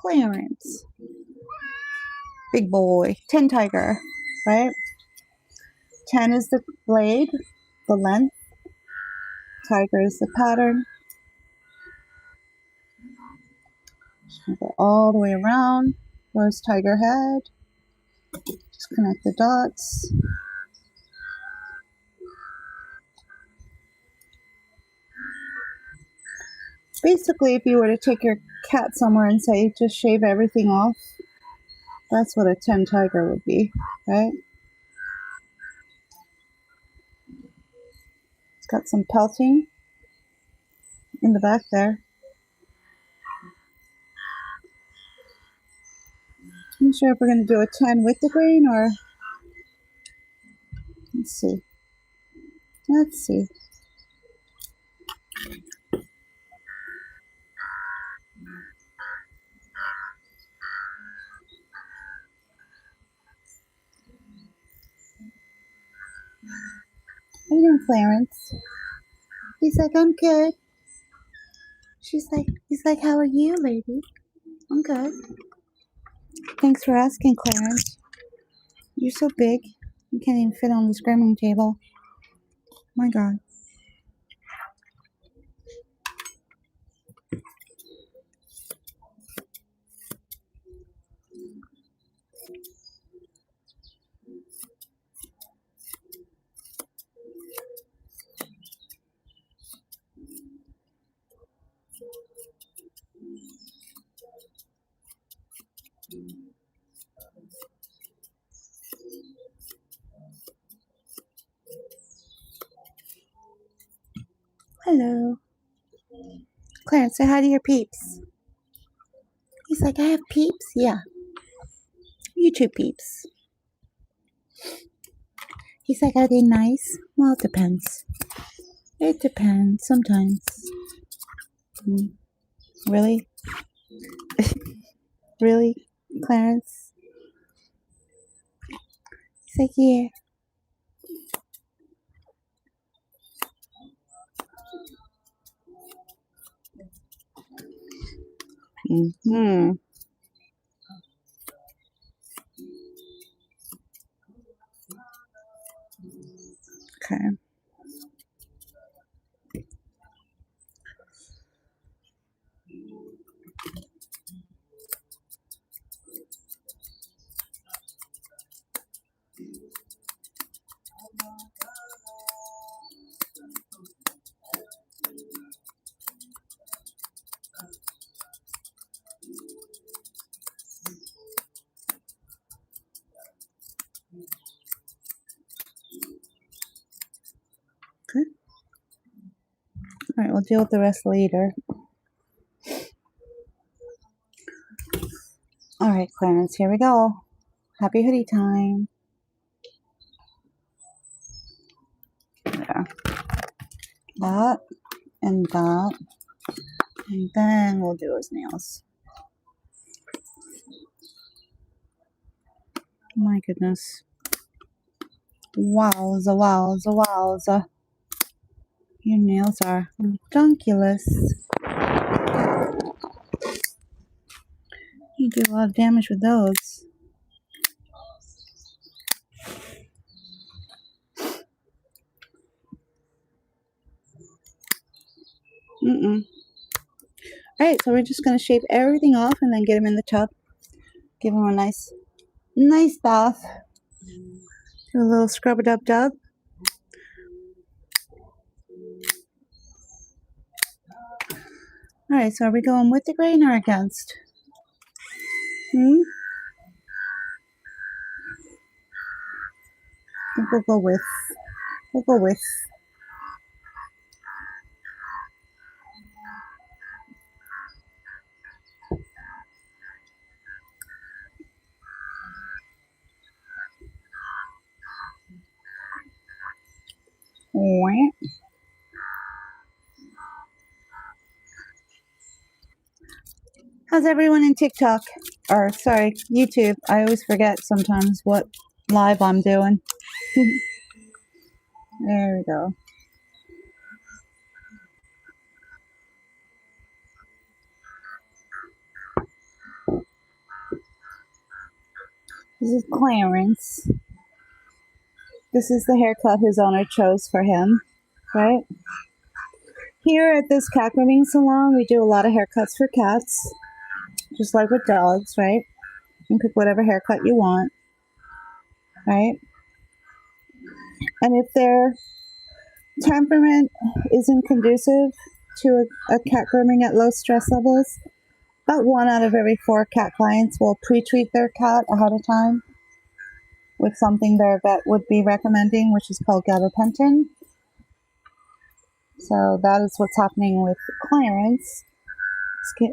Clarence. Big boy. 10 tiger, right? 10 is the blade, the length. Tiger is the pattern. Go all the way around. Where's tiger head? Just connect the dots. Basically, if you were to take your cat somewhere and say, just shave everything off, that's what a 10 tiger would be, right? It's got some pelting in the back there. I'm not sure if we're going to do a 10 with the grain or... Let's see. Let's see. How you doing, Clarence? He's like, I'm good. He's like, how are you, lady? I'm good. Thanks for asking, Clarence. You're so big. You can't even fit on this grooming table. My God. Hello. Clarence, say hi to your peeps. He's like, I have peeps? Yeah. You too, peeps. He's like, are they nice? Well, it depends. It depends. Sometimes. Really? Really, Clarence? He's like, yeah. Mm-hmm. Okay. Good. All right, we'll deal with the rest later. All right, Clarence, here we go. Happy hoodie time. There. That and that. And then we'll do his nails. My goodness. Wowza, wowza, wowza. Your nails are dunkulous. You do a lot of damage with those. Alright, so we're just going to shave everything off and then get him in the tub. Give him a nice bath. Do a little scrub-a-dub-dub. Alright, so are we going with the grain or against? I think we'll go with. We'll go with. How's everyone in TikTok? Or, sorry, YouTube. I always forget sometimes what live I'm doing. There we go. This is Clarence. This is the haircut his owner chose for him, right? Here at this cat grooming salon, we do a lot of haircuts for cats, just like with dogs, right? You can pick whatever haircut you want, right? And if their temperament isn't conducive to a cat grooming at low stress levels, about 1 out of every 4 cat clients will pre-treat their cat ahead of time with something their vet would be recommending, which is called Gaba. So that is what's happening with Clarence.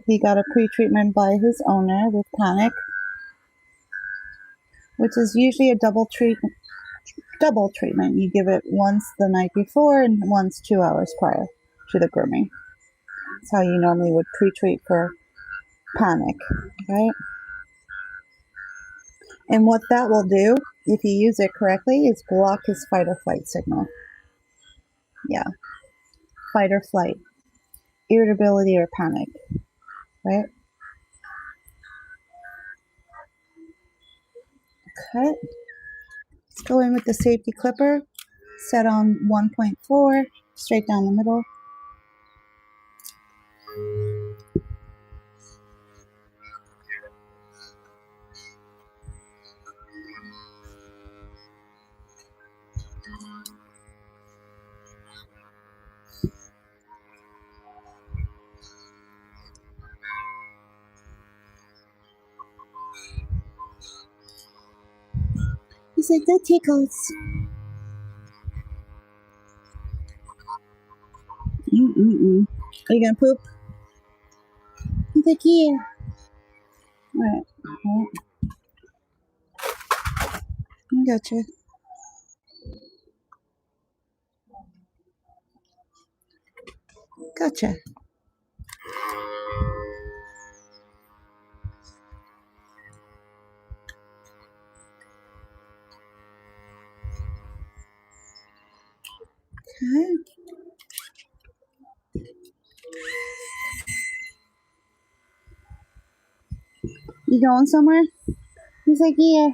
He got a pre-treatment by his owner with Panic, which is usually a double treatment. You give it once the night before and once 2 hours prior to the grooming. That's how you normally would pre-treat for Panic, right? And what that will do, if you use it correctly, is block his fight or flight signal. Yeah, fight or flight, irritability or panic, right? Okay, let's go in with the safety clipper, set on 1.4, straight down the middle. He's like, that tickles. Are you gonna poop? He's like, yeah. Alright. I gotcha. Gotcha. Okay. You going somewhere? He's like, yeah,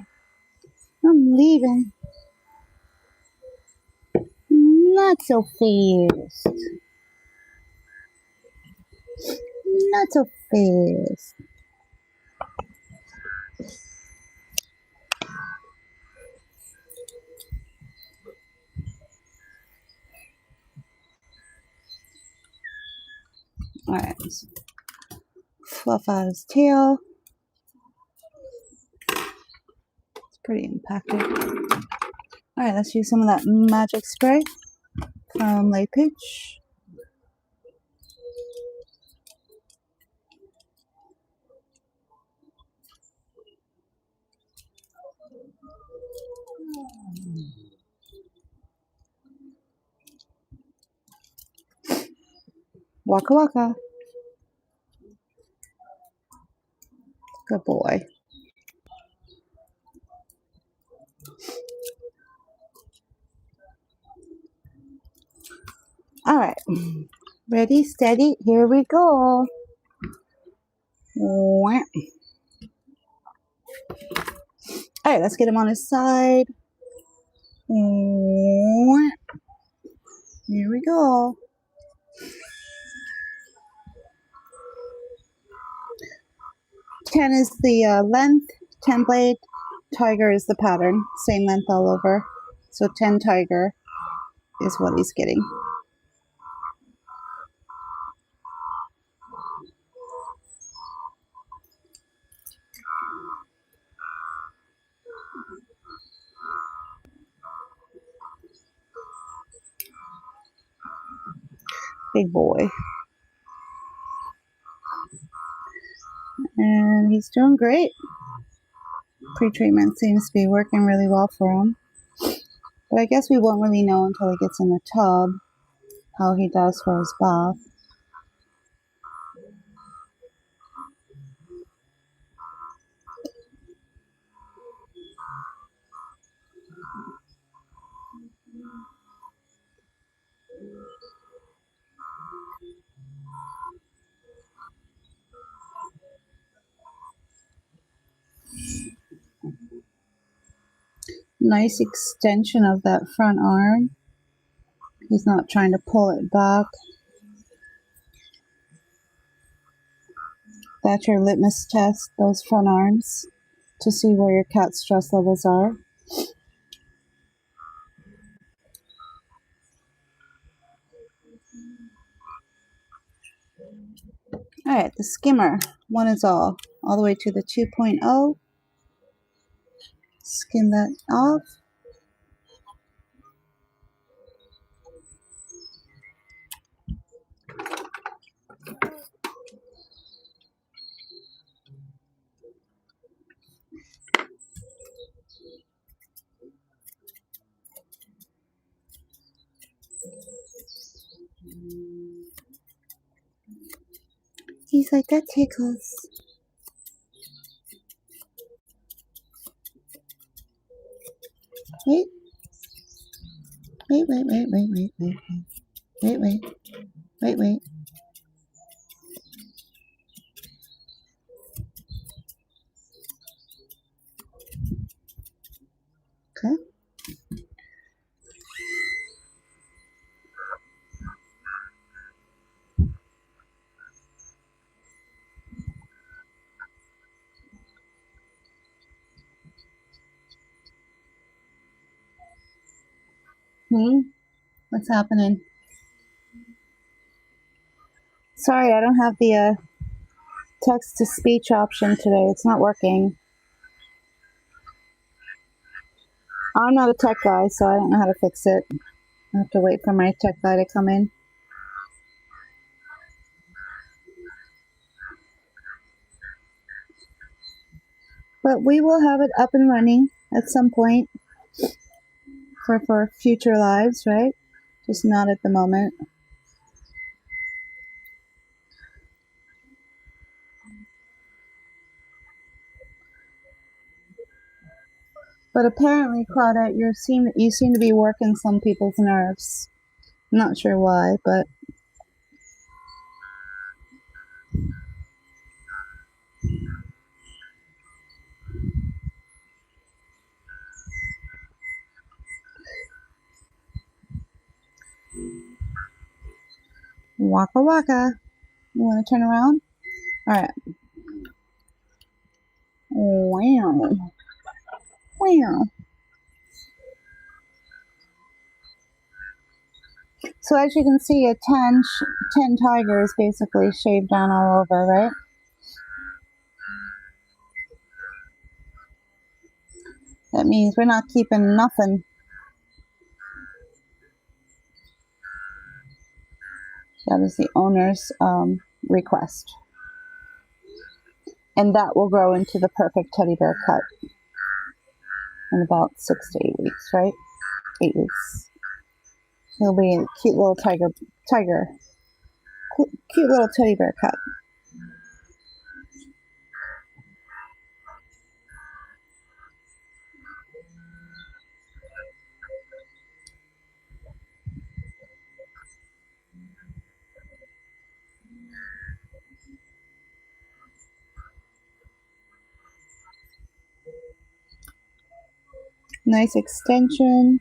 I'm leaving. Not so fast. Not so fast. Alright. Fluff out his tail. It's pretty impacted. Alright, let's use some of that magic spray from Lay Pitch. Waka waka. Good boy. Alright. Ready, steady, here we go. Alright, let's get him on his side. Here we go. 10 is the length, 10 blade, tiger is the pattern. Same length all over. So 10 tiger is what he's getting. Big boy. And he's doing great. Pre-treatment seems to be working really well for him. But I guess we won't really know until he gets in the tub how he does for his bath. Nice extension of that front arm. He's not trying to pull it back. That's your litmus test, those front arms, to see where your cat's stress levels are. Alright, the skimmer, one is all the way to the 2.0. Skim that off. He's like, that tickles. Wait. Wait. Okay. What's happening? Sorry, I don't have the text-to-speech option today. It's not working. I'm not a tech guy, so I don't know how to fix it. I have to wait for my tech guy to come in. But we will have it up and running at some point for future lives, right? Just not at the moment. But apparently, Claudette, you seem to be working some people's nerves. I'm not sure why, but waka waka. You want to turn around? All right. Wow. Wow. So as you can see, a 10 tiger is basically shaved down all over, right? That means we're not keeping nothing. That is the owner's request. And that will grow into the perfect teddy bear cut in about 6 to 8 weeks, right? 8 weeks. He'll be a cute little tiger, cute little teddy bear cut. Nice extension.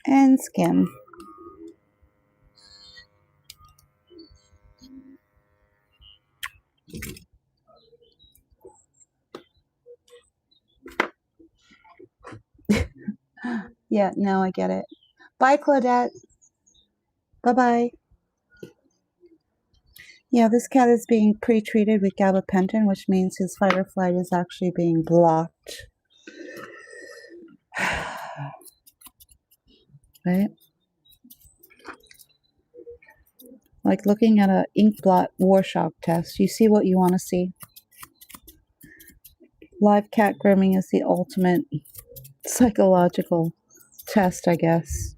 And skim. Yeah, now I get it. Bye, Claudette. Bye-bye. Yeah, this cat is being pre-treated with gabapentin, which means his fight or flight is actually being blocked. Right? Like looking at an ink blot Rorschach test. You see what you want to see. Live cat grooming is the ultimate psychological test, I guess,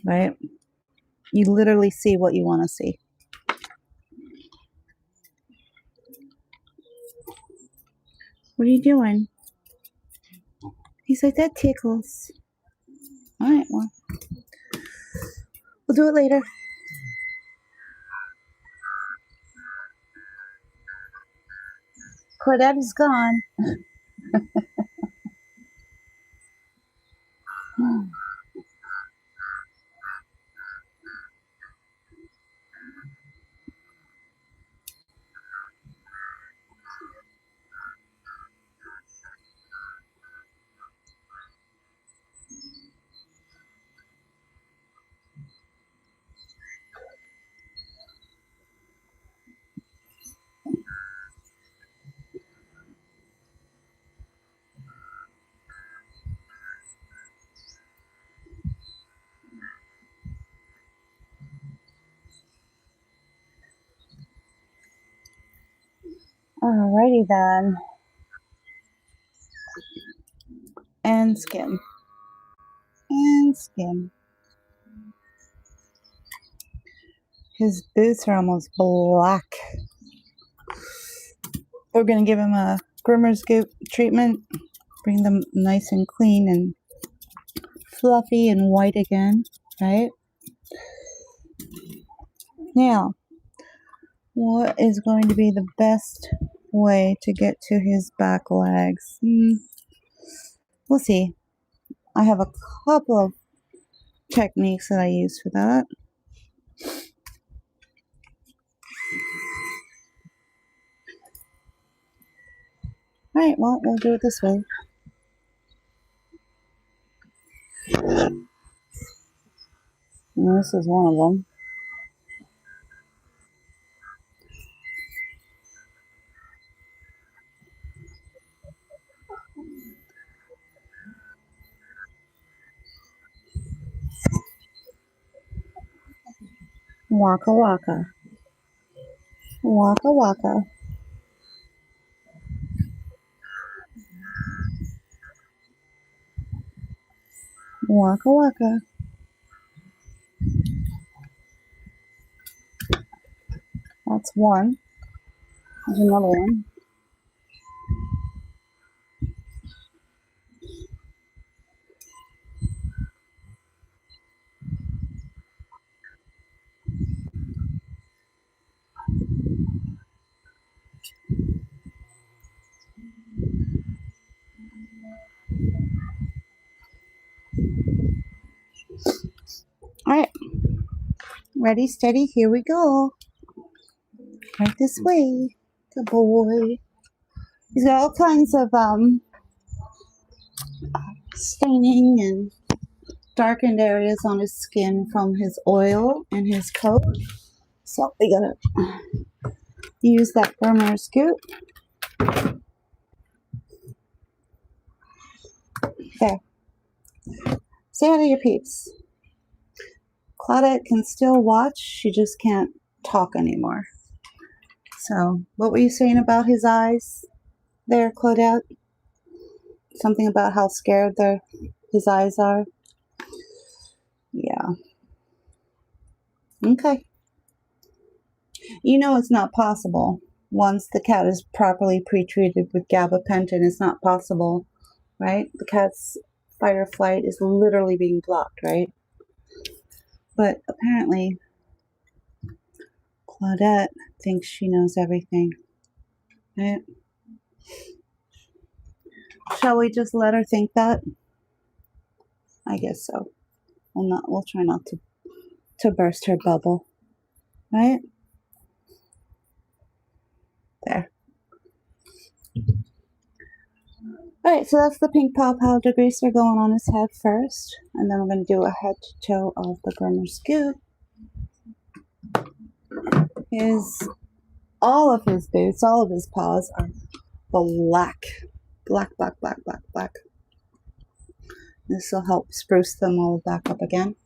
right? You literally see what you want to see. What are you doing? He's like, that tickles. All right, well, we'll do it later. Claudette is gone. Alrighty then. And skim. And skim. His boots are almost black. We're going to give him a groomer's goop treatment. Bring them nice and clean and fluffy and white again, right? Now, what is going to be the best way to get to his back legs? We'll see. I have a couple of techniques that I use for that. Alright, well, we'll do it this way. And this is one of them. Waka waka. Waka waka. Waka waka. That's one. There's another one. Alright. Ready, steady, here we go. Right this way. Good boy. He's got all kinds of staining and darkened areas on his skin from his oil and his coat. So we gotta use that groomer scoop. There. Say hi to your peeps. Claudette can still watch, she just can't talk anymore. So, what were you saying about his eyes there, Claudette? Something about how scared his eyes are? Yeah. Okay. You know it's not possible. Once the cat is properly pre-treated with gabapentin, it's not possible, right? The cat's fight or flight is literally being blocked, right? But apparently, Claudette thinks she knows everything, right? Shall we just let her think that? I guess so. We'll try not to burst her bubble, right? There. Alright, so that's the pink paw paw degreaser going on his head first. And then we're going to do a head to toe of the groomer scoop. All of his boots, all of his paws are black. Black, black, black, black, black. This will help spruce them all back up again.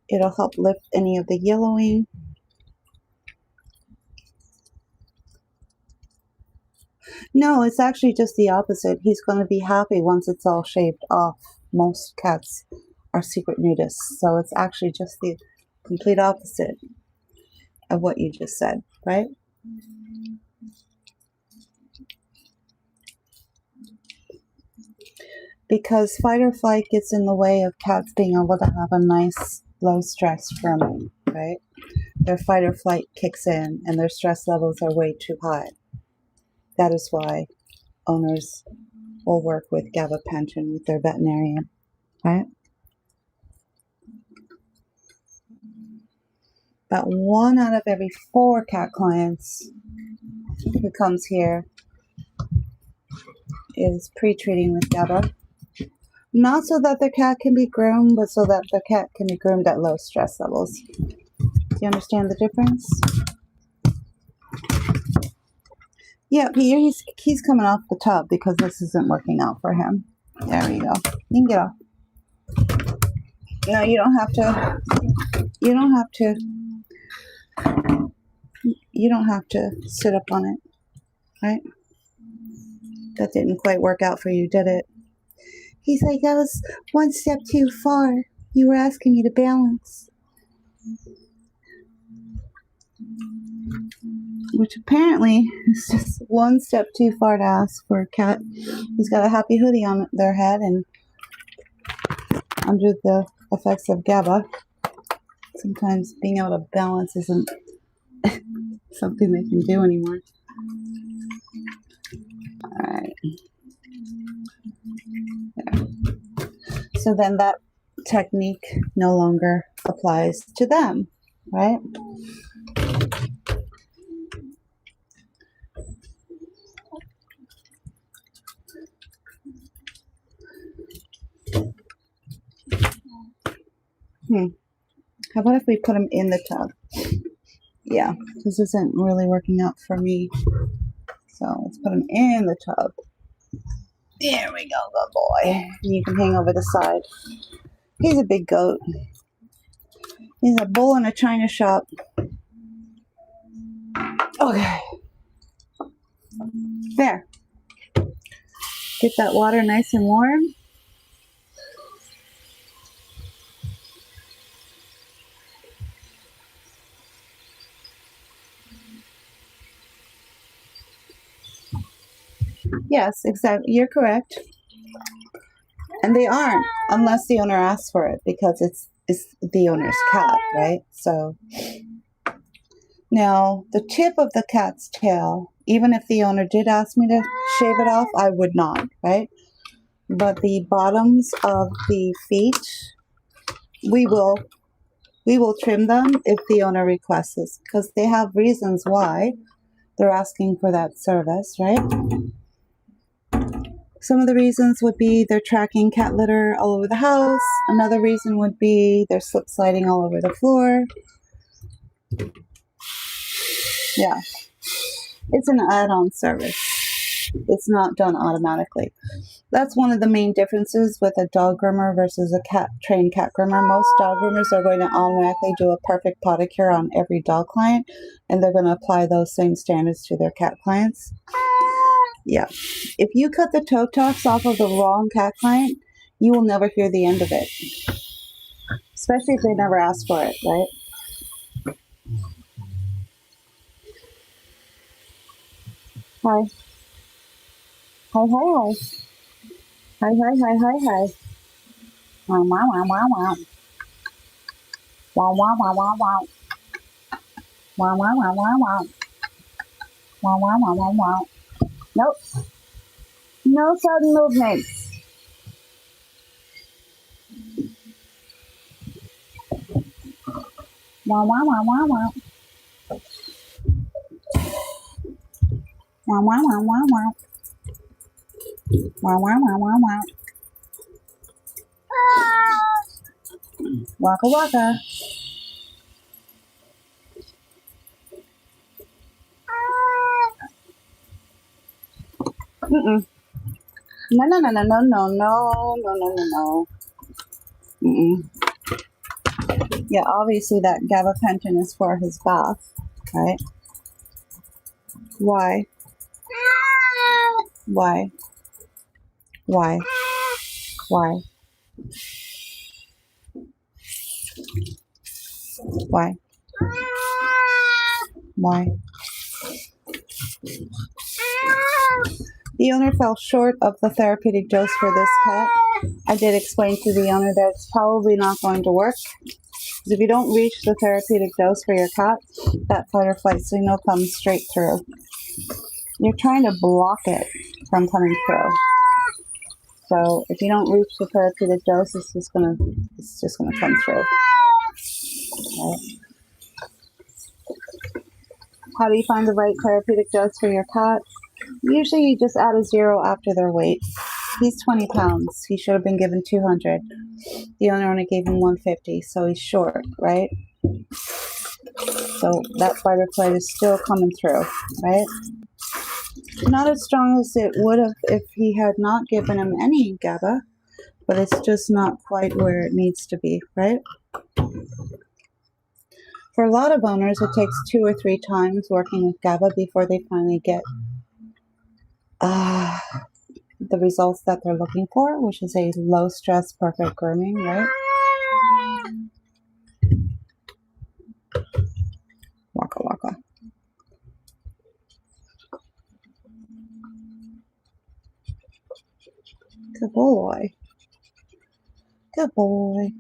It'll help lift any of the yellowing. No, it's actually just the opposite. He's going to be happy once it's all shaved off. Most cats are secret nudists, so it's actually just the complete opposite of what you just said, right? Because fight or flight gets in the way of cats being able to have a nice low stress ferment, right? Their fight or flight kicks in and their stress levels are way too high. That is why owners will work with gabapentin with their veterinarian, right? About 1 out of every 4 cat clients who comes here is pre-treating with Gaba. Not so that the cat can be groomed, but so that the cat can be groomed at low stress levels. Do you understand the difference? Yeah, he's coming off the tub because this isn't working out for him. There we go. You can get off. No, you don't have to. You don't have to. You don't have to sit up on it, right? That didn't quite work out for you, did it? He's like, that was 1 step too far. You were asking me to balance. Which apparently is just 1 step too far to ask for a cat who's got a happy hoodie on their head and under the effects of Gaba. Sometimes being able to balance isn't something they can do anymore. Alright. So then that technique no longer applies to them, right? How about if we put them in the tub? Yeah, this isn't really working out for me. So let's put him in the tub. There we go, good boy. And you can hang over the side. He's a big goat. He's a bull in a china shop. Okay. There. Get that water nice and warm. Yes, exactly. You're correct. And they aren't unless the owner asks for it because it's the owner's cat, right? So now the tip of the cat's tail, even if the owner did ask me to shave it off, I would not, right? But the bottoms of the feet, we will trim them if the owner requests this because they have reasons why they're asking for that service, right? Some of the reasons would be they're tracking cat litter all over the house. Another reason would be they're slip sliding all over the floor. Yeah. It's an add-on service. It's not done automatically. That's one of the main differences with a dog groomer versus a trained cat groomer. Most dog groomers are going to automatically do a perfect pedicure on every dog client, and they're going to apply those same standards to their cat clients. Yeah. If you cut the toe tufts off of the wrong cat client, you will never hear the end of it. Especially if they never ask for it, right? Hi. Hi, hi, hi. Hi, hi, hi, hi, hi. Wow, wow, wow, wow, wow. Wow, wow, wow, wow, wow. Wow, wow, wow, wow, wow. Wow, wow, wow, wow, wow. Nope. No sudden movements. Wow, wow, wow, wow, wow. Wow, wow, wow, wow, wow. Wow, wow, wow, wow, wow. Waka waka. Mm-mm. No, no, no, no, no, no, no, no, no, no, no. Mm-mm. Yeah, obviously that gabapentin is for his bath, right? Why? Why? Why? Why? Why? Why? The owner fell short of the therapeutic dose for this cat. I did explain to the owner that it's probably not going to work. Because if you don't reach the therapeutic dose for your cat, that fight or flight signal comes straight through. You're trying to block it from coming through. So if you don't reach the therapeutic dose, it's just gonna come through. Right? How do you find the right therapeutic dose for your cat? Usually you just add a 0 after their weight. He's 20 pounds. He should have been given 200. The owner only gave him 150, so he's short, right? So that fight or flight is still coming through, right? Not as strong as it would have if he had not given him any Gaba, but it's just not quite where it needs to be, right? For a lot of owners, it takes 2 or 3 times working with Gaba before they finally get the results that they're looking for, which is a low-stress, perfect grooming, right? Waka waka. Good boy. Good boy.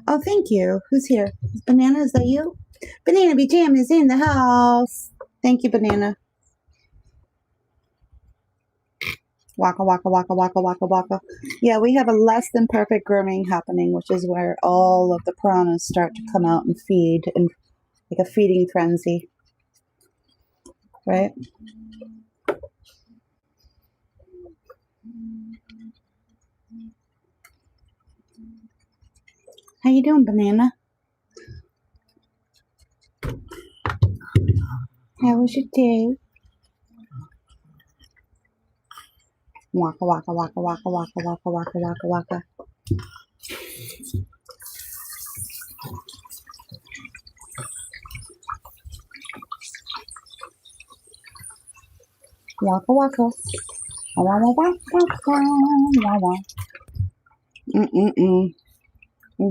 Oh, thank you. Who's here? Is Banana, is that you? Banana B Jam is in the house. Thank you, Banana. Waka waka waka waka waka waka. Yeah, we have a less than perfect grooming happening, which is where all of the piranhas start to come out and feed, and like a feeding frenzy, right? How you doing, Banana? How was your day? Waka waka waka waka waka waka waka waka waka. Waka waka. Wah wah wah wah wah wah. Mm-mm-mm. Yep,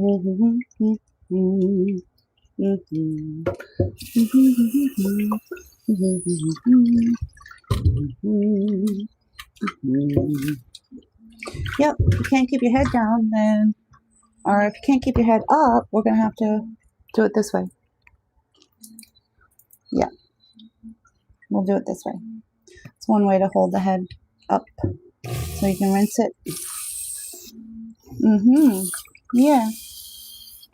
if you can't keep your head down, then, or if you can't keep your head up, we're going to have to do it this way. Yeah, we'll do it this way. It's one way to hold the head up so you can rinse it. Yeah.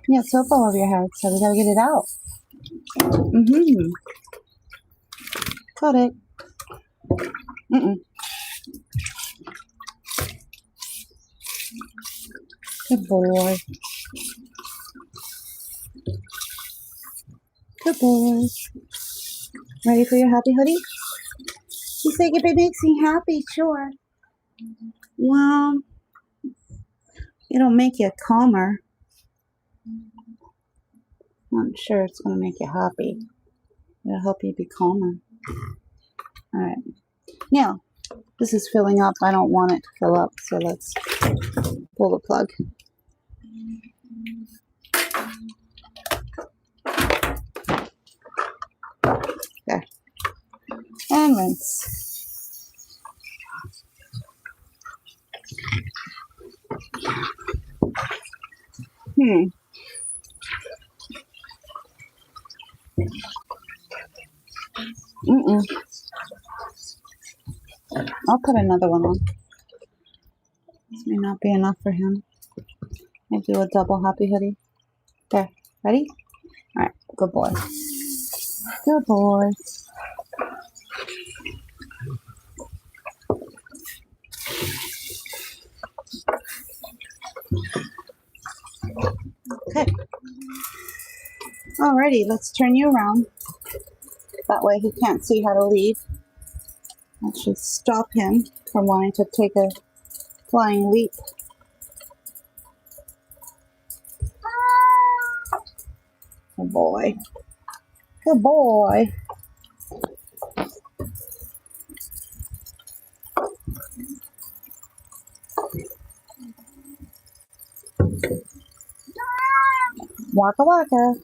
Yeah, soap all over your head, so we got to get it out. Got it. Good boy. Good boy. Ready for your happy hoodie? She's like, if it makes me happy, sure. Well, it'll make you calmer. I'm sure it's going to make you happy. It'll help you be calmer. All right. Now, this is filling up. I don't want it to fill up, so let's pull the plug. There. And rinse. I'll put another one on. This may not be enough for him. I'll do a double happy hoodie. There. Ready? All right. Good boy. Good boy. Okay. Alrighty, let's turn you around. That way he can't see how to lead. That should stop him from wanting to take a flying leap. Good boy. Good boy. Waka waka.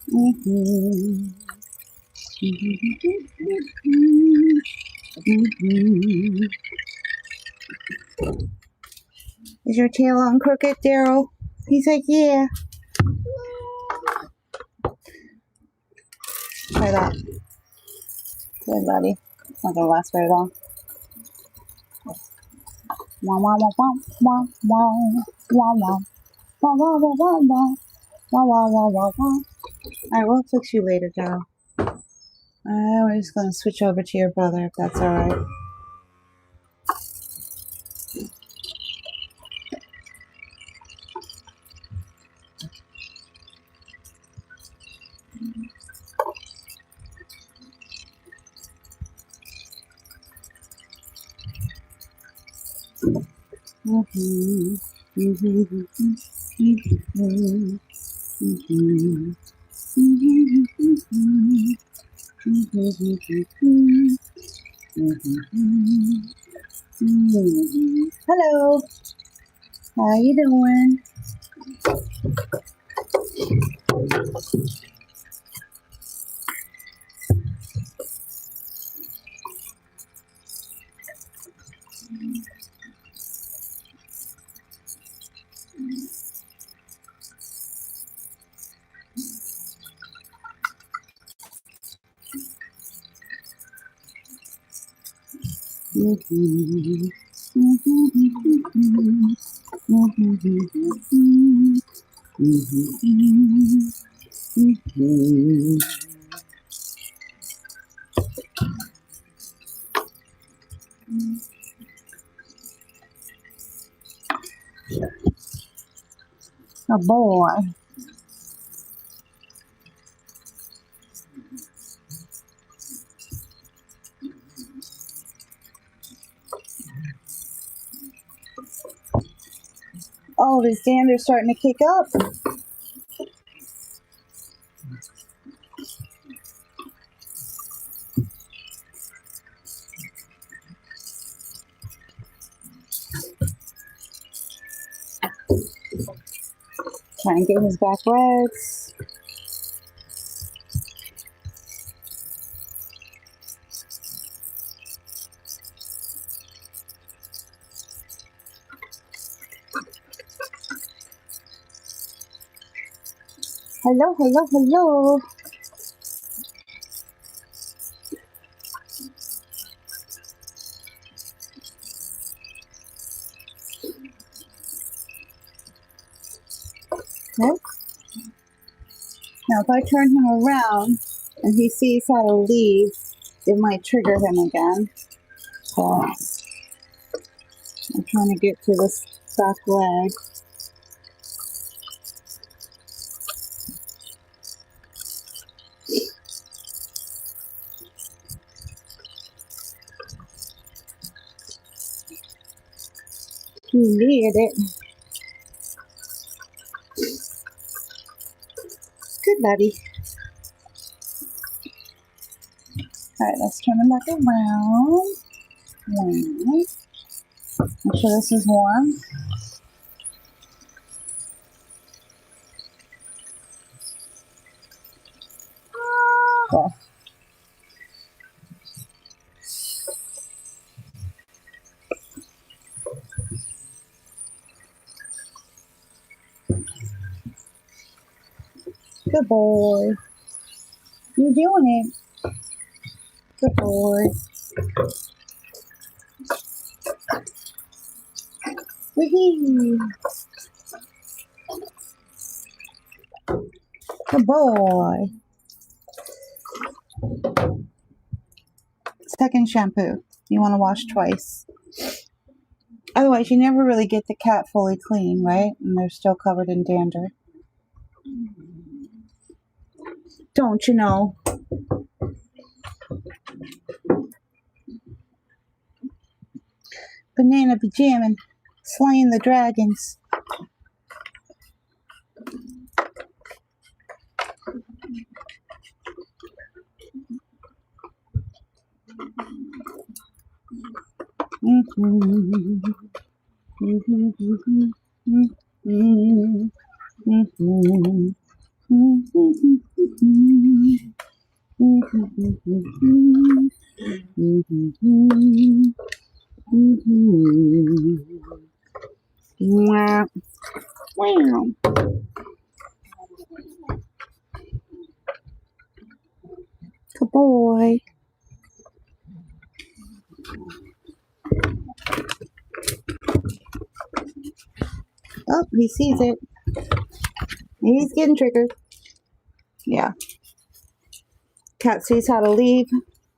Mm-hmm. Mm-hmm. Is your tail on crooked, Daryl? He's like, yeah. Try that. Good, buddy. It's not gonna last very long. Wow, wow, wow, wow, wow, wow, wow, wow, wow, wow, wow, wow, wow, wow, wow, wow, wow. Alright, we'll fix you later, Daryl. We're just gonna switch over to your brother, if that's alright. Mm-hmm. Mm-hmm. Mm-hmm. Mm-hmm. Hello, how you doing? A boy. Oh, his dander's starting to kick up. Trying to get his back legs. Hello, hello, hello. Okay. Now, if I turn him around and he sees how to leave, it might trigger him again. So I'm trying to get to this back leg. He needed it. Good buddy. Alright, let's turn him back around. Make sure this is warm. Cool. Good boy. You're doing it. Good boy. Wee-hee. Good boy. Second shampoo. You want to wash twice. Otherwise, you never really get the cat fully clean, right? And they're still covered in dander. Don't you know? Banana be jamming. Slaying the dragons. Wow. Wow. Good boy. Oh, he sees it. He's getting triggered. Yeah. Cat sees how to leave.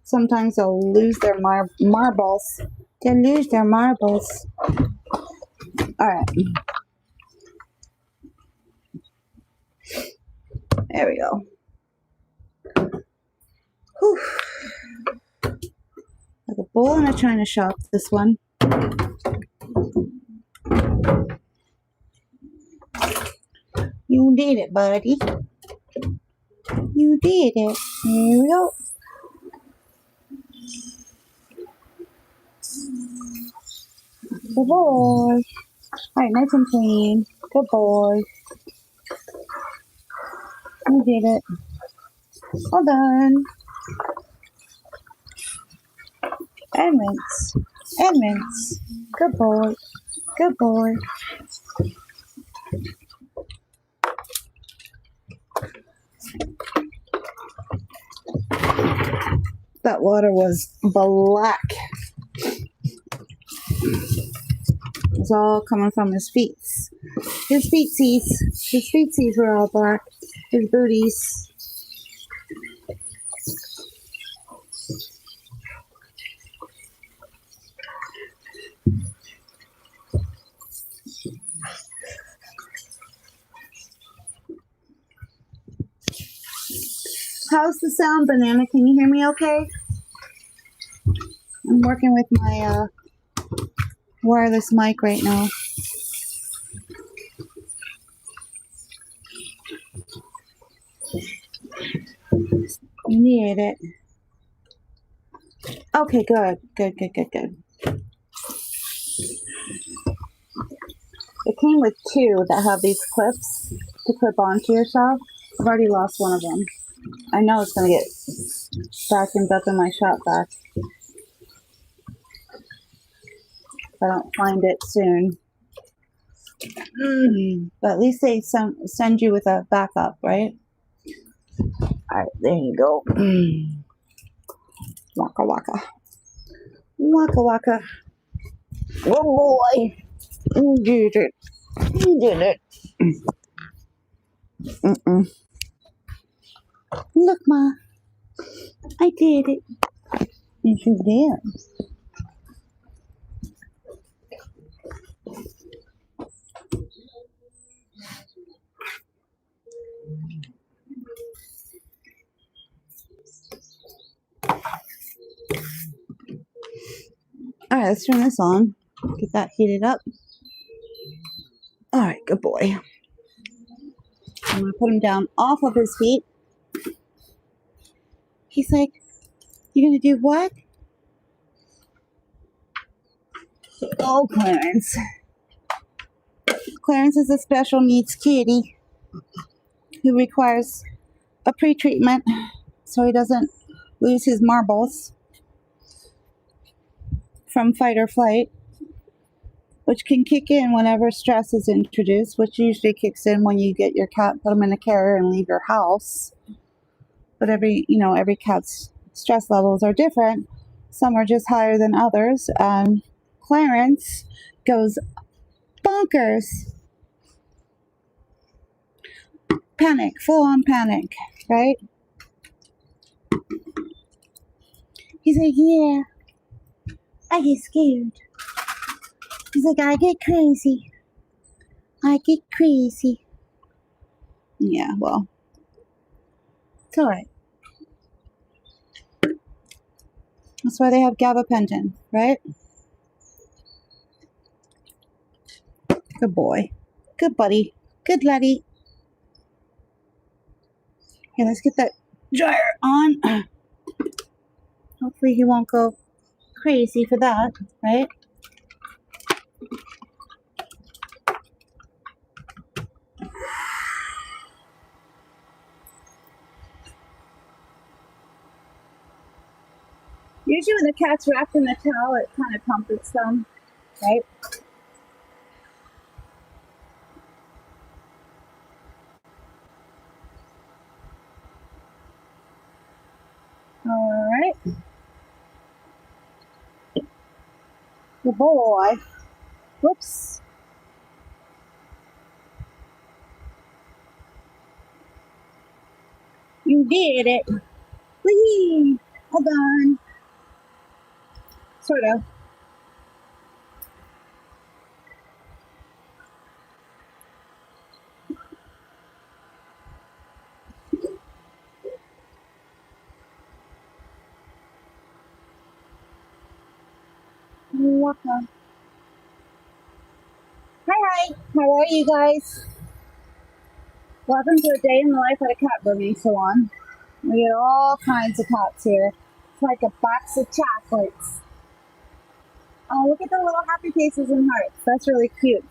Sometimes they'll lose their marbles. They'll lose their marbles. Alright. There we go. Whew. Like a bull in a china shop, this one. You did it, buddy. You did it. Here we go. Good boy. Alright, nice and clean. Good boy. You did it. Well done. And rinse. And rinse. Good boy. Good boy. That water was black. It's all coming from his feet. His feetsies. His feetsies were all black. His booties. How's the sound, Banana? Can you hear me okay? I'm working with my wireless mic right now. You need it. Okay, good. Good. It came with two that have these clips to clip onto yourself. I've already lost one of them. I know it's going to get vacuumed up in my shop vac if I don't find it soon. But at least they send you with a backup, right? Alright, there you go. Waka waka. Waka waka. Oh boy. You did it. You did it. Look, Ma. I did it. Yes, you did. Alright, let's turn this on. Get that heated up. Alright, good boy. I'm going to put him down off of his feet. He's like, you're going to do what? Oh, Clarence. Clarence is a special needs kitty who requires a pre-treatment so he doesn't lose his marbles from fight or flight, which can kick in whenever stress is introduced, which usually kicks in when you get your cat, put him in a carrier, and leave your house. But every cat's stress levels are different. Some are just higher than others, and Clarence goes bonkers. Panic, full-on panic, right? He's like, yeah, I get scared. He's like, I get crazy. Yeah, well, it's alright. That's why they have gabapentin, right? Good boy. Good buddy. Good laddie. Here, let's get that dryer on. Hopefully he won't go crazy for that, right? Usually when the cat's wrapped in the towel, it kind of comforts them, right? All right. Good boy. Whoops. You did it. Whee! Hold on. Sort of. Welcome. Hi. How are you guys? Welcome to a day in the life at a cat grooming salon. We get all kinds of cats here. It's like a box of chocolates. Oh, look at the little happy faces and hearts. That's really cute.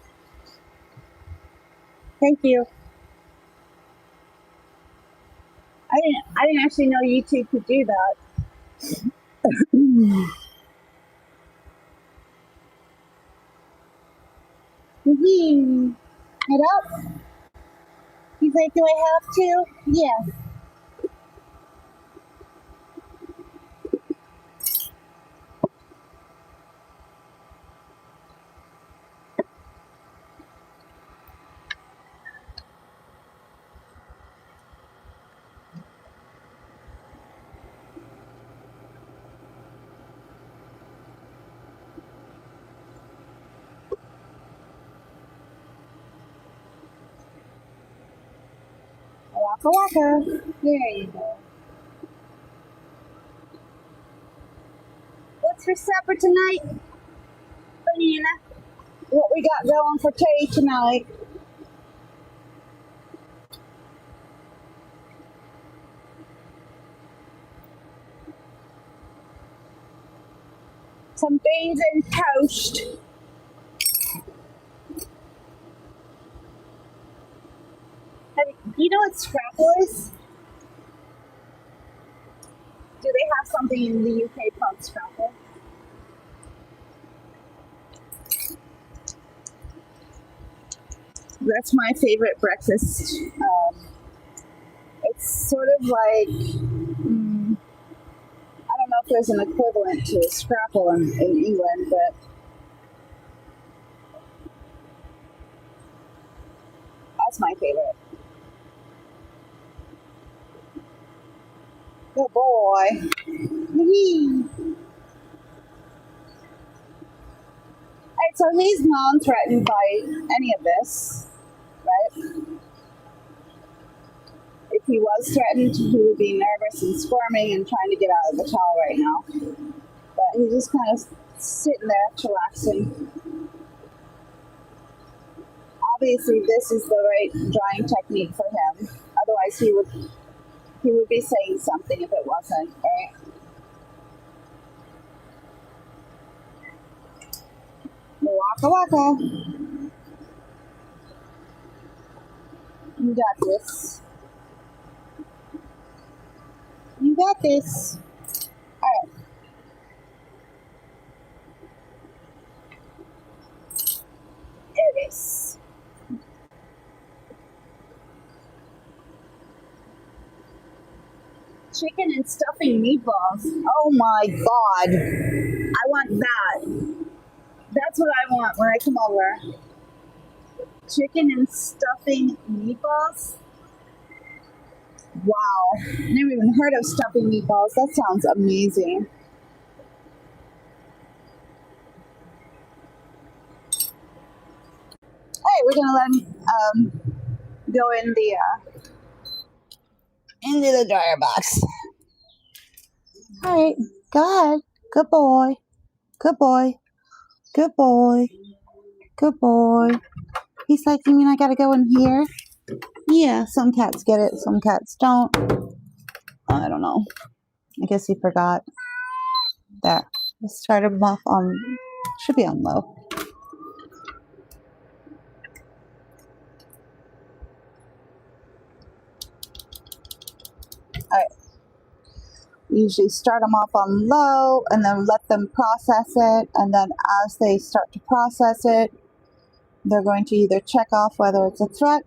Thank you. I didn't actually know YouTube could do that. Head up. He's like, do I have to? Yeah. Waka waka. There you go. What's for supper tonight? Banana. What we got going for tea tonight? Some beans and toast. You know what scrapple is? Do they have something in the UK called scrapple? That's my favorite breakfast. It's sort of like, I don't know if there's an equivalent to scrapple in England, but that's my favorite. Good boy. Alright, so he's non-threatened by any of this, right? If he was threatened, he would be nervous and squirming and trying to get out of the towel right now. But he's just kind of sitting there, chillaxing. Obviously, this is the right drying technique for him. Otherwise, he would be saying something if it wasn't, right? Waka waka. You got this. You got this. Alright. There it is. Chicken and stuffing meatballs. Oh my god. I want that. That's what I want when I come over. Chicken and stuffing meatballs? Wow. Never even heard of stuffing meatballs. That sounds amazing. Hey, we're gonna let him go in the into the dryer box. Alright, go ahead. Good boy. Good boy. Good boy. Good boy. He's like, you mean I gotta go in here? Yeah, some cats get it, some cats don't. I don't know. I guess he forgot. There. Let's start him off on, should be on low. Alright. Usually start them off on low and then let them process it. And then as they start to process it, they're going to either check off whether it's a threat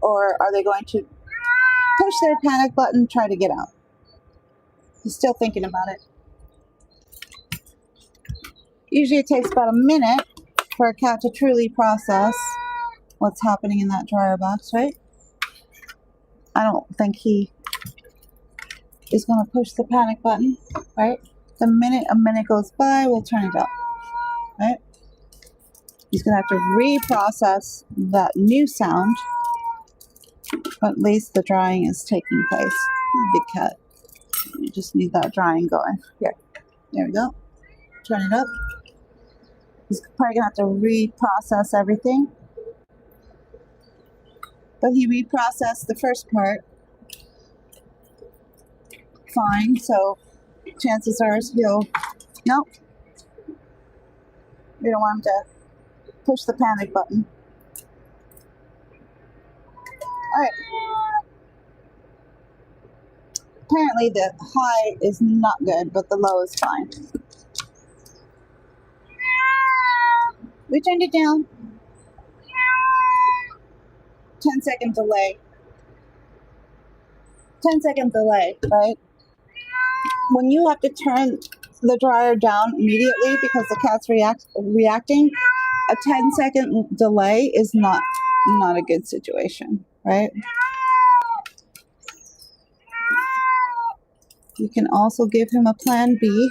or are they going to push their panic button and try to get out. He's still thinking about it. Usually it takes about a minute for a cat to truly process what's happening in that dryer box, right? I don't think he is going to push the panic button, right? The minute a minute goes by, we'll turn it up, right? He's going to have to reprocess that new sound, but at least the drying is taking place. Big cat. You just need that drying going. Here, there we go. Turn it up. He's probably going to have to reprocess everything. But he reprocessed the first part fine, so chances are he'll, nope. We don't want him to push the panic button. Alright. Apparently the high is not good, but the low is fine. We turned it down. 10-second delay. 10-second delay, right? When you have to turn the dryer down immediately because the cat's reacting, a 10-second delay is not a good situation, right? You can also give him a plan B.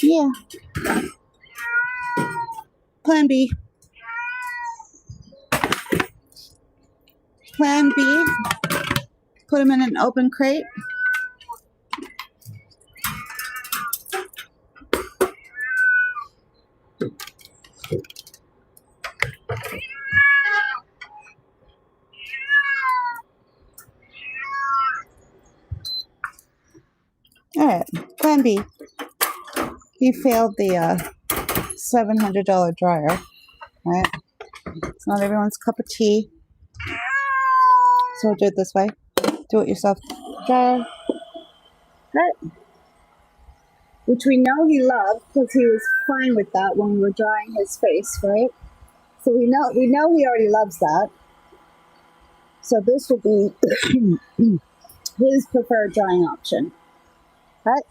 Yeah. Plan B. Plan B. Put him in an open crate. Alright, plan B. He failed the $700 dryer, right? It's not everyone's cup of tea. So we'll do it this way. Do it yourself dryer. Right. Which we know he loved because he was fine with that when we were drying his face, right? So we know he already loves that. So this will be his preferred drying option. Right?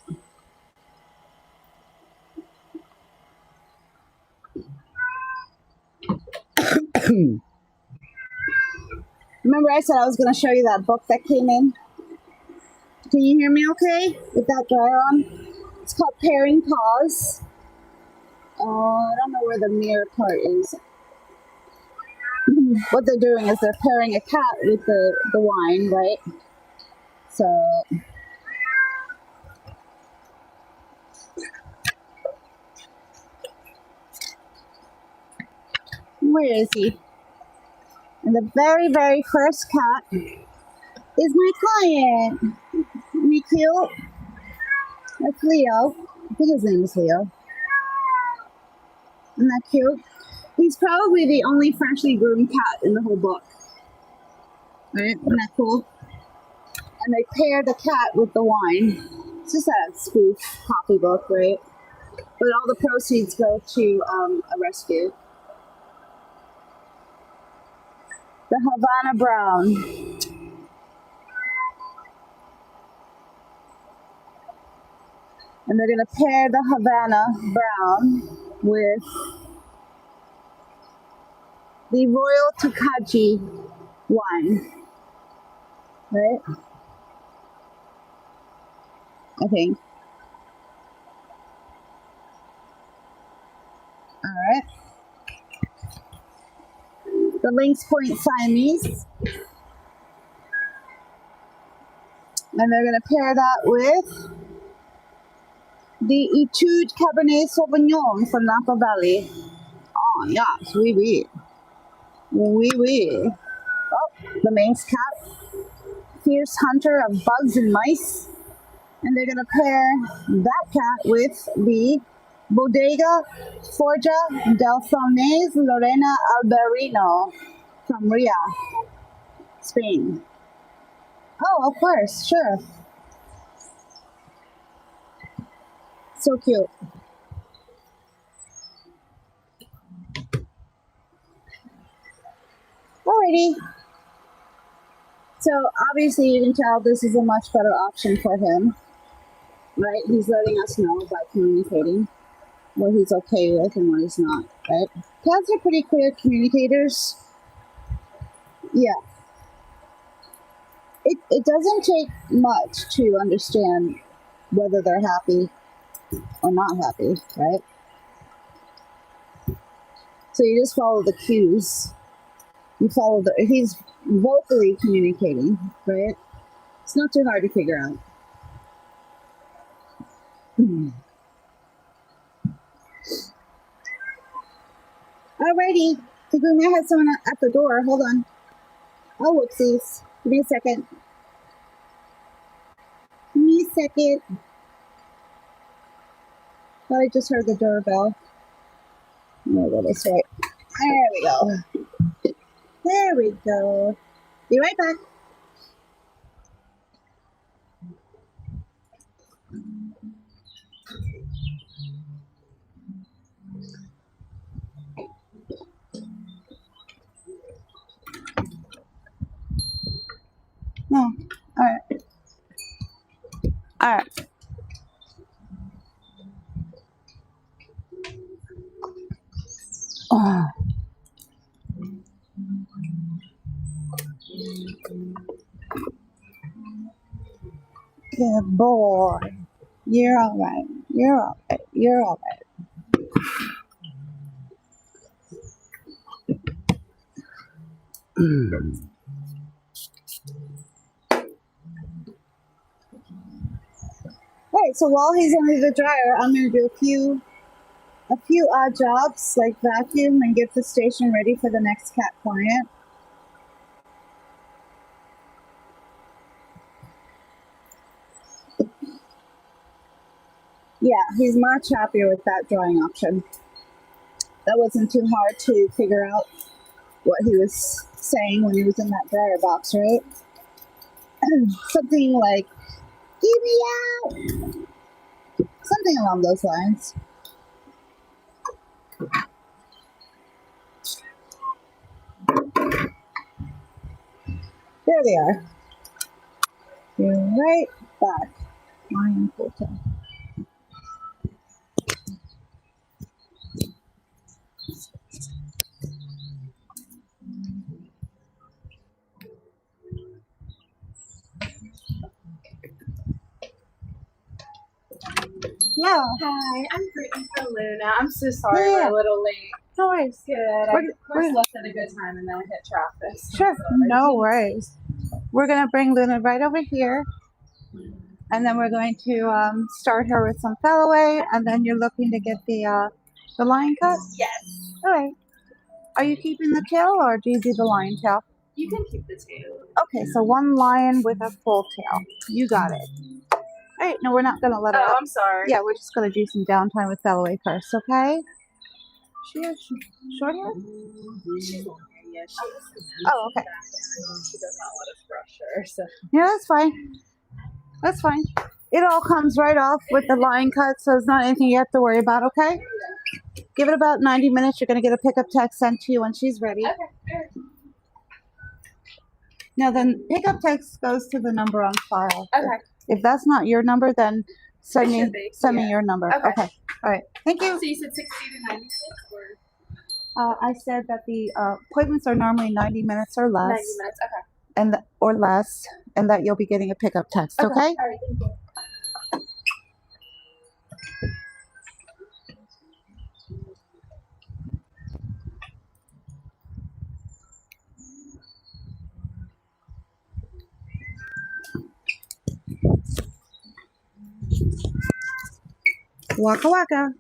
Remember I said I was going to show you that book that came in? Can you hear me okay with that dryer on? It's called Pairing Paws. I don't know where the mirror part is. What they're doing is they're pairing a cat with the wine, right? So where is he? And the very, very first cat is my client. Isn't he cute? That's Leo. I think his name is Leo. Isn't that cute? He's probably the only freshly groomed cat in the whole book. Right? Isn't that cool? And they pair the cat with the wine. It's just a spoof copybook, right? But all the proceeds go to a rescue. The Havana Brown. And they're going to pair the Havana Brown with the Royal Tokaji wine. Right? I think. Alright. The Lynx Point Siamese. And they're going to pair that with The Etude Cabernet Sauvignon from Napa Valley. Oh, yes, oui, oui. Oui, oui. Oh, the Manx cat. Fierce hunter of bugs and mice. And they're going to pair that cat with the Bodega Forja del Farnese Lorena Alberino from Ria, Spain. Oh, of course, sure. So cute. Alrighty. So obviously you can tell this is a much better option for him, right? He's letting us know by communicating what he's okay with and what he's not, right? Cats are pretty clear communicators. Yeah. It doesn't take much to understand whether they're happy or not happy, right? So you just follow the cues. He's vocally communicating, right? It's not too hard to figure out. Alrighty. The groomer has someone at the door. Hold on. Oh, whoopsies. Give me a second. Give me a second. Thought I just heard the doorbell. No, go this way. There we go. There we go. Be right back. No. Alright. Alright. Oh. Good boy. You're alright. You're alright. You're alright. Alright, so while he's under the dryer, I'm gonna do a few odd jobs like vacuum and get the station ready for the next cat client. Yeah, he's much happier with that drawing option. That wasn't too hard to figure out what he was saying when he was in that dryer box, right? Something like, "Get me out!" Something along those lines. There they are. You're right back. Lion photo. Yeah. Hi, I'm Brittany for Luna. I'm so sorry we're a little late. No worries. Good. I of course left at a good time and then I hit traffic. Sure. No worries. We're going to bring Luna right over here. And then we're going to start her with some felloway. And then you're looking to get the line cut? Yes. All right. Are you keeping the tail or do you do the lion tail? You can keep the tail. Okay, so one lion with a full tail. You got it. All right, no, we're not going to let her Oh, out. I'm sorry. Yeah, we're just going to do some downtime with felloway first, okay? She has short hair? She's long hair, yeah. Oh, okay. She does not let us brush her, so. Yeah, that's fine. That's fine. It all comes right off with the line cut, so it's not anything you have to worry about, okay? Give it about 90 minutes. You're going to get a pickup text sent to you when she's ready. Okay. Now, then pickup text goes to the number on file. Okay. If that's not your number, then send me your number. Okay. All right. Thank you. So you said 60 to 90 minutes? Or? I said that the appointments are normally 90 minutes or less. 90 minutes, okay. Or less, and that you'll be getting a pickup text, okay? All right, thank you. Waka waka.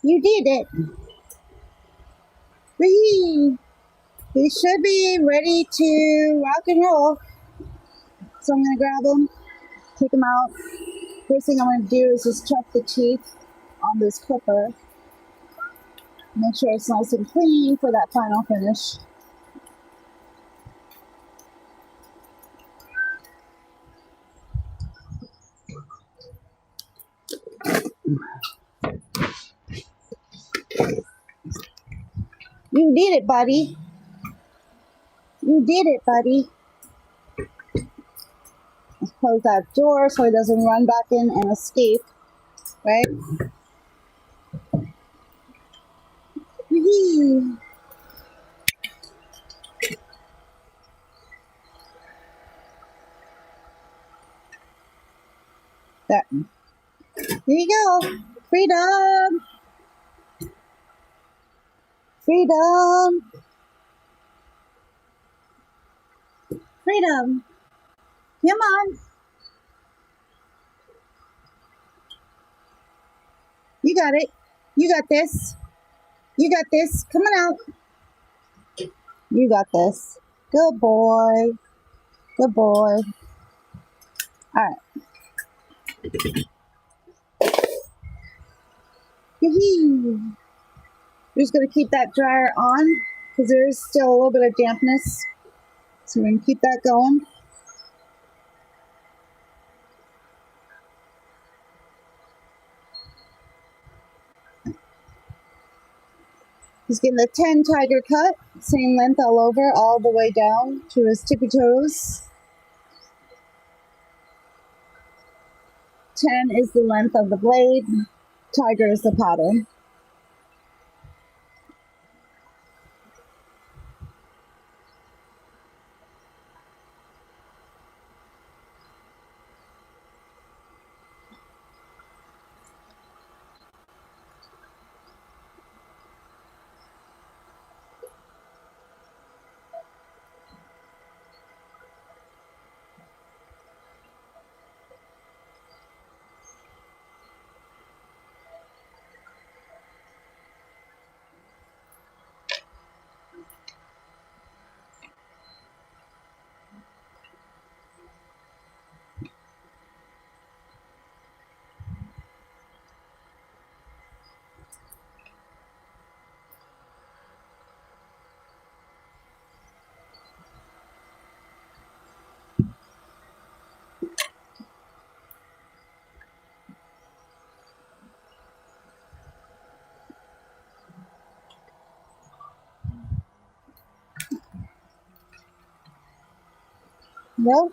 You did it. Whee! He should be ready to rock and roll. So I'm going to grab him, take him out. First thing I'm going to do is just check the teeth on this clipper. Make sure it's nice and clean for that final finish. You did it, buddy. You did it, buddy. Let's close that door so he doesn't run back in and escape, right? Whee! There. Here you go. Freedom. Freedom. Freedom. Come on. You got it. You got this. You got this. Come on out. You got this. Good boy. Good boy. All right. We're just going to keep that dryer on because there is still a little bit of dampness. So we're going to keep that going. He's getting the 10 tiger cut, same length all over, all the way down to his tippy toes. 10 is the length of the blade, tiger is the pattern. No?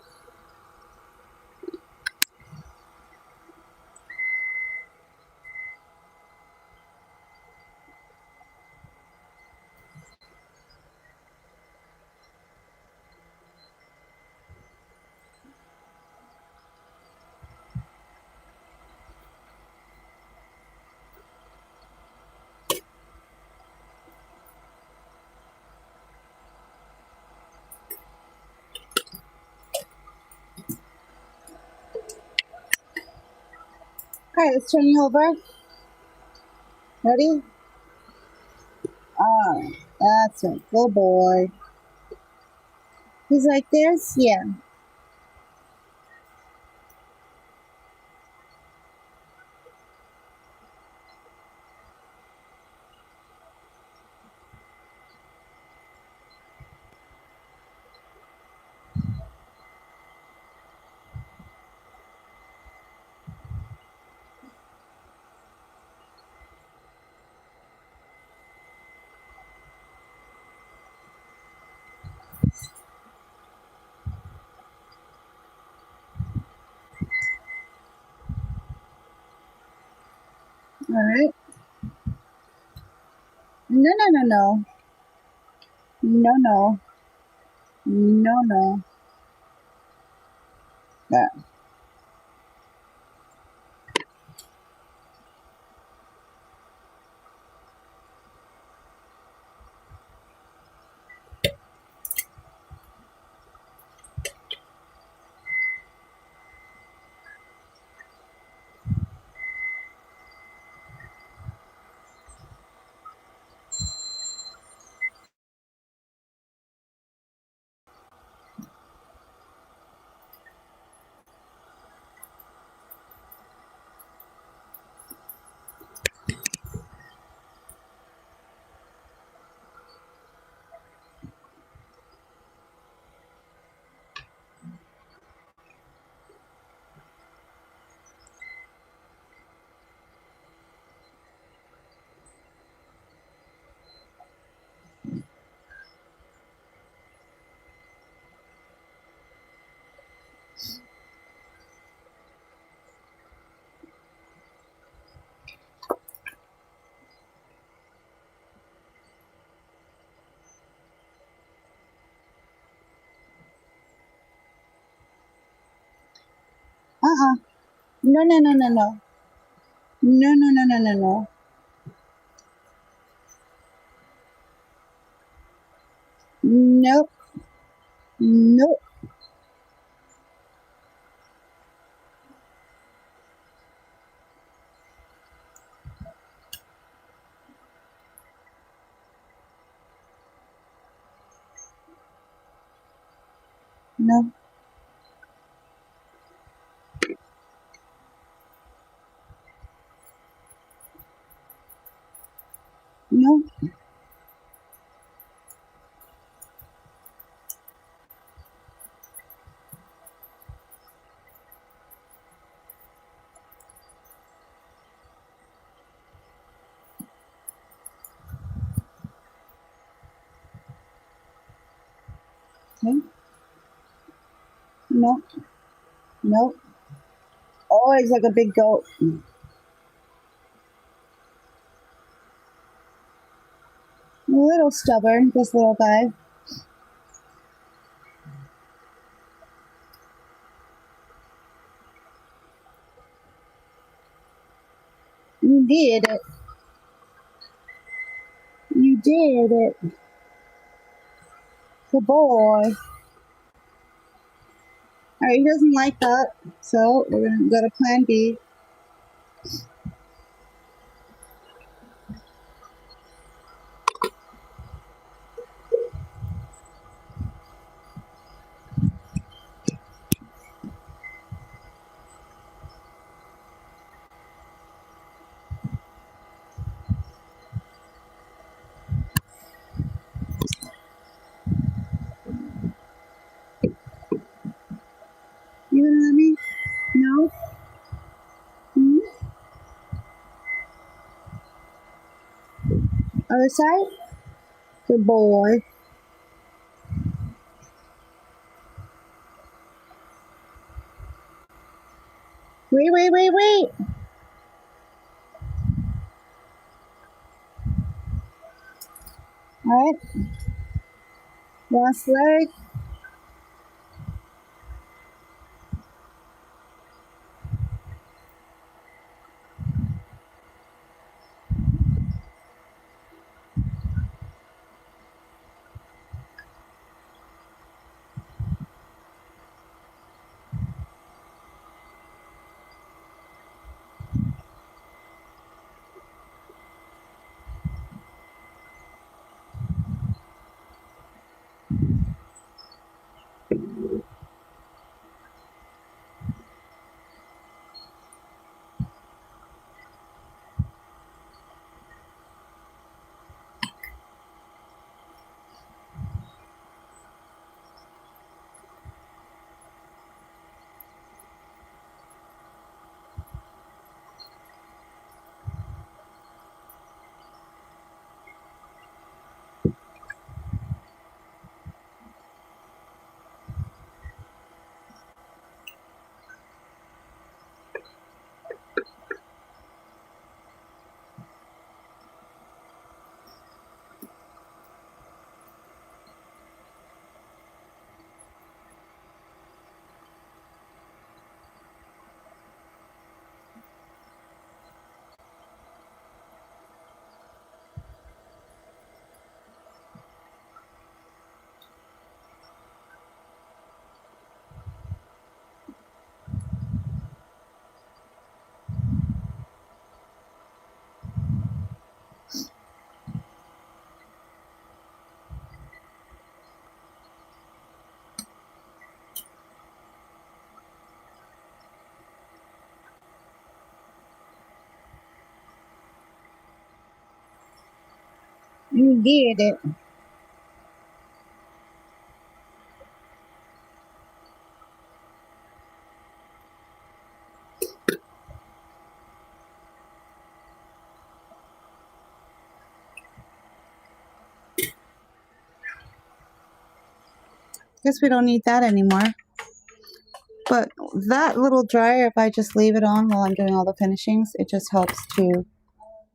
Alright, let's turn you over. Ready? Alright, that's right. Good boy. He's like this? Yeah. Alright. No, no, no, no. No, no. No, no. Yeah. Uh-uh. No, no, no, no, no. No, no, no, no, no, no. Nope. Nope. No. No. Okay. No. No. Always like a big goat. A little stubborn, this little guy. You did it. You did it. Good boy. Alright, he doesn't like that. So we're gonna go to plan B. You gonna let me? No? Hmm? Other side? Good boy. Wait, wait, wait, wait. Alright. Last leg. You did it. Guess we don't need that anymore. But that little dryer, if I just leave it on while I'm doing all the finishings, it just helps to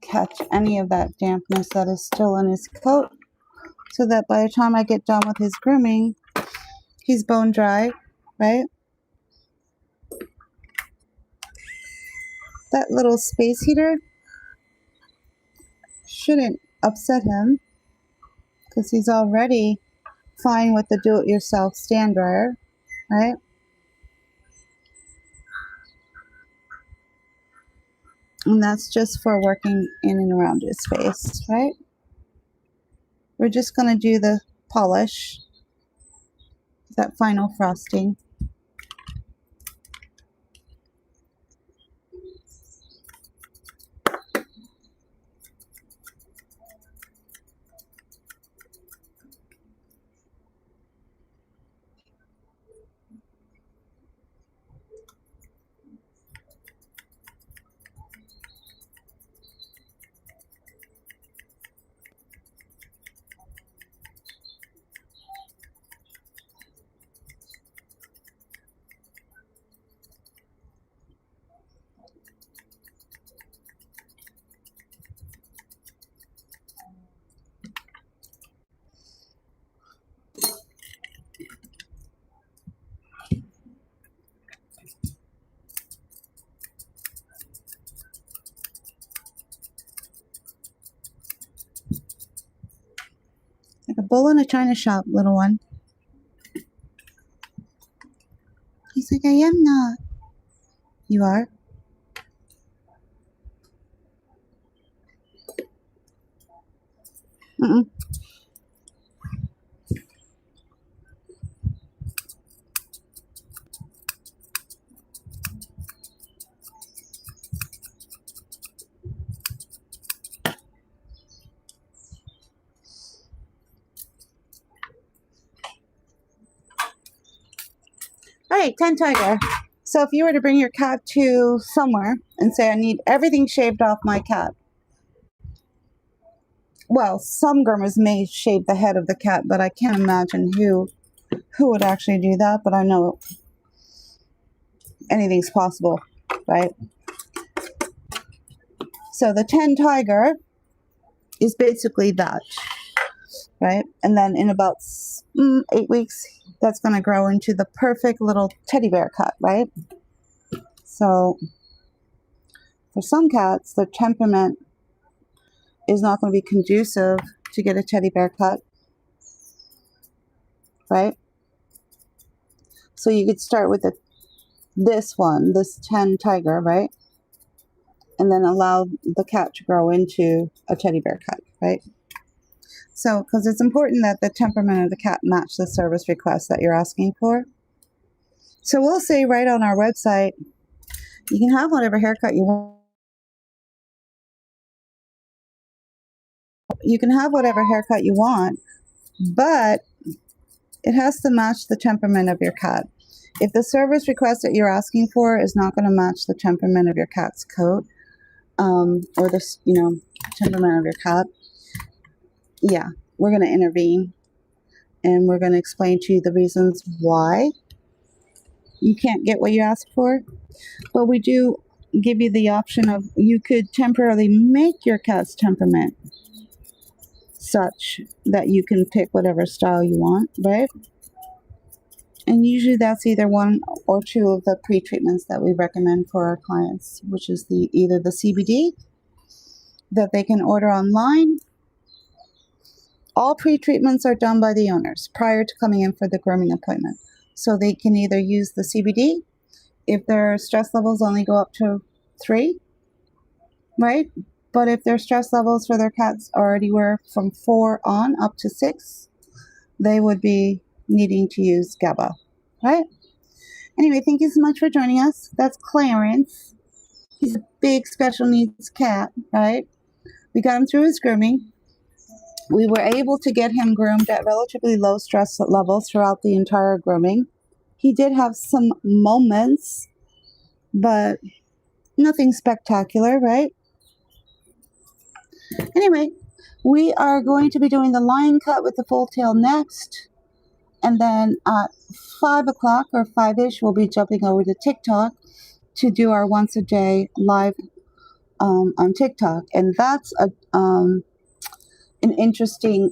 catch any of that dampness that is still in his coat, so that by the time I get done with his grooming, he's bone dry, right? That little space heater shouldn't upset him because he's already fine with the do-it-yourself stand dryer, right? And that's just for working in and around his face, right? We're just going to do the polish, that final frosting. Like a bull in a china shop, little one. He's like, I am not. You are? Mm-mm. All right, 10 tiger. So if you were to bring your cat to somewhere and say, I need everything shaved off my cat. Well, some groomers may shave the head of the cat, but I can't imagine who would actually do that. But I know anything's possible, right? So the 10 tiger is basically that, right? And then in about 8 weeks, that's going to grow into the perfect little teddy bear cut, right? So for some cats, their temperament is not going to be conducive to get a teddy bear cut, right? So you could start with this 10 tiger, right? And then allow the cat to grow into a teddy bear cut, right? So, because it's important that the temperament of the cat match the service request that you're asking for. So we'll say right on our website, you can have whatever haircut you want. You can have whatever haircut you want, but it has to match the temperament of your cat. If the service request that you're asking for is not going to match the temperament of your cat's coat, or the temperament of your cat, yeah, we're going to intervene, and we're going to explain to you the reasons why you can't get what you asked for. But we do give you the option of you could temporarily make your cat's temperament such that you can pick whatever style you want, right? And usually that's either one or two of the pre-treatments that we recommend for our clients, which is either the CBD that they can order online. All pre-treatments are done by the owners prior to coming in for the grooming appointment. So they can either use the CBD if their stress levels only go up to 3, right? But if their stress levels for their cats already were from 4 on up to 6, they would be needing to use Gaba, right? Anyway, thank you so much for joining us. That's Clarence. He's a big special needs cat, right? We got him through his grooming. We were able to get him groomed at relatively low stress levels throughout the entire grooming. He did have some moments, but nothing spectacular, right? Anyway, we are going to be doing the line cut with the full tail next. And then at 5 o'clock or 5-ish, we'll be jumping over to TikTok to do our once a day live on TikTok. And that's an interesting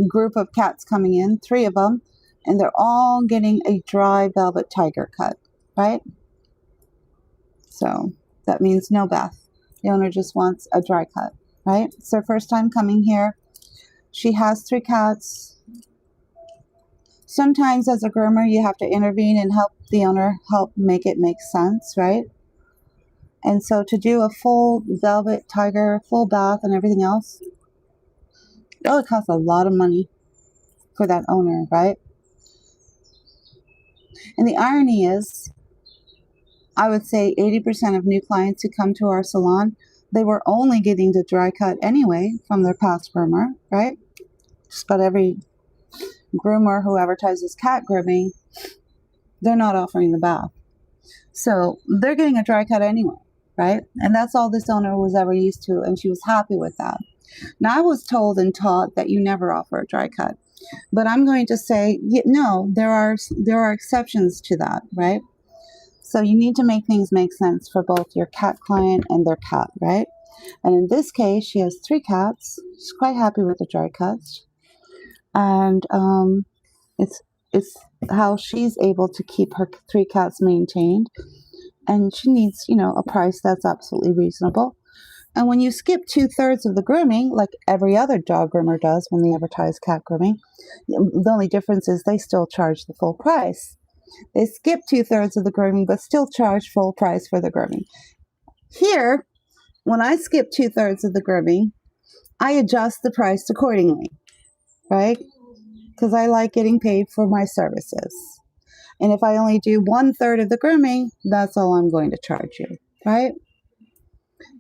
group of cats coming in, 3 of them, and they're all getting a dry velvet tiger cut, right? So that means no bath. The owner just wants a dry cut, right? It's their first time coming here. She has 3 cats. Sometimes as a groomer, you have to intervene and help the owner make it make sense, right? And so to do a full velvet tiger, full bath and everything else, it would cost a lot of money for that owner, right? And the irony is, I would say 80% of new clients who come to our salon, they were only getting the dry cut anyway from their past groomer, right? Just about every groomer who advertises cat grooming, they're not offering the bath. So they're getting a dry cut anyway, right? And that's all this owner was ever used to, and she was happy with that. Now, I was told and taught that you never offer a dry cut, but I'm going to say, no, there are exceptions to that, right? So you need to make things make sense for both your cat client and their cat, right? And in this case, she has 3 cats. She's quite happy with the dry cuts. And it's how she's able to keep her 3 cats maintained. And she needs, a price that's absolutely reasonable. And when you skip 2/3 of the grooming, like every other dog groomer does when they advertise cat grooming, the only difference is they still charge the full price. They skip 2/3 of the grooming, but still charge full price for the grooming. Here, when I skip 2/3 of the grooming, I adjust the price accordingly, right? Because I like getting paid for my services. And if I only do 1/3 of the grooming, that's all I'm going to charge you, right?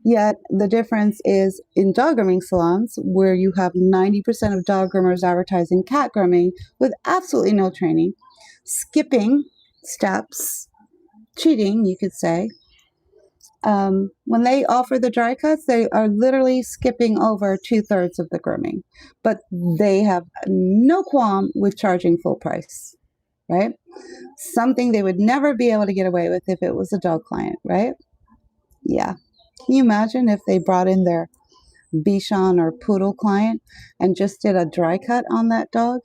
Yet the difference is in dog grooming salons, where you have 90% of dog groomers advertising cat grooming with absolutely no training, skipping steps, cheating, you could say. When they offer the dry cuts, they are literally skipping over 2/3 of the grooming, but they have no qualm with charging full price, right? Something they would never be able to get away with if it was a dog client, right? Yeah. Can you imagine if they brought in their Bichon or Poodle client and just did a dry cut on that dog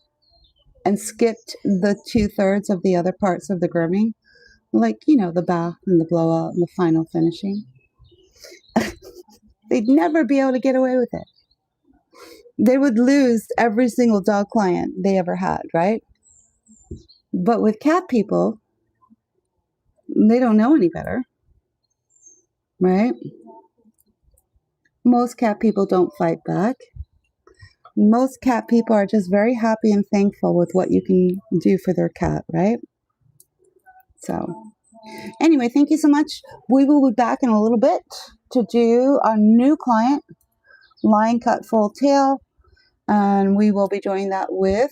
and skipped the 2/3 of the other parts of the grooming? Like, the bath and the blowout and the final finishing. They'd never be able to get away with it. They would lose every single dog client they ever had, right? But with cat people, they don't know any better, right? Most cat people don't fight back. Most cat people are just very happy and thankful with what you can do for their cat, right? So, anyway, thank you so much. We will be back in a little bit to do our new client, line cut full tail, and we will be doing that with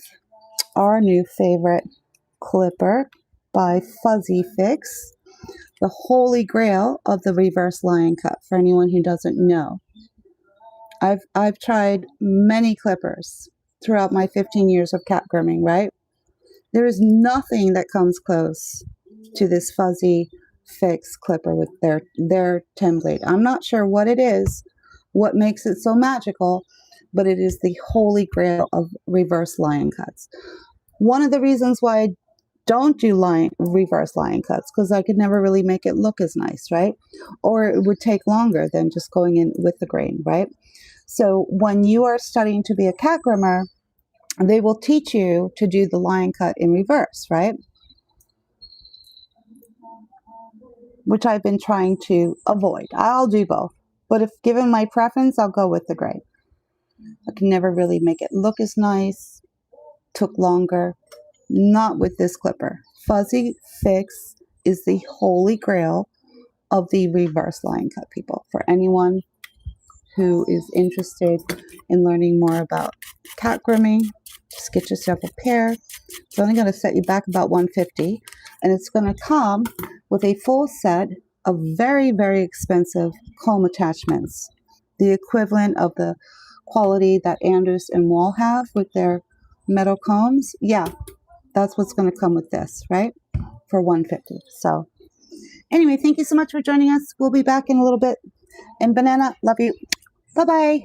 our new favorite clipper by Fuzzy Fix, the holy grail of the reverse line cut for anyone who doesn't know. I've tried many clippers throughout my 15 years of cat grooming, right? There is nothing that comes close to this Fuzzy Fix clipper with their template. I'm not sure what it is, what makes it so magical, but it is the holy grail of reverse line cuts. One of the reasons why I don't do reverse line cuts, because I could never really make it look as nice, right? Or it would take longer than just going in with the grain, right? So when you are studying to be a cat groomer, they will teach you to do the line cut in reverse, right? Which I've been trying to avoid. I'll do both. But if given my preference, I'll go with the grain. I can never really make it look as nice. Took longer. Not with this clipper. Fuzzy Fix is the holy grail of the reverse line cut, people. For anyone who is interested in learning more about cat grooming, just get yourself a pair. It's only going to set you back about $150, and it's going to come with a full set of very, very expensive comb attachments, the equivalent of the quality that Anders and Wall have with their metal combs. Yeah, that's what's going to come with this, right? For $150. So anyway, thank you so much for joining us. We'll be back in a little bit. And Banana, love you. Bye-bye.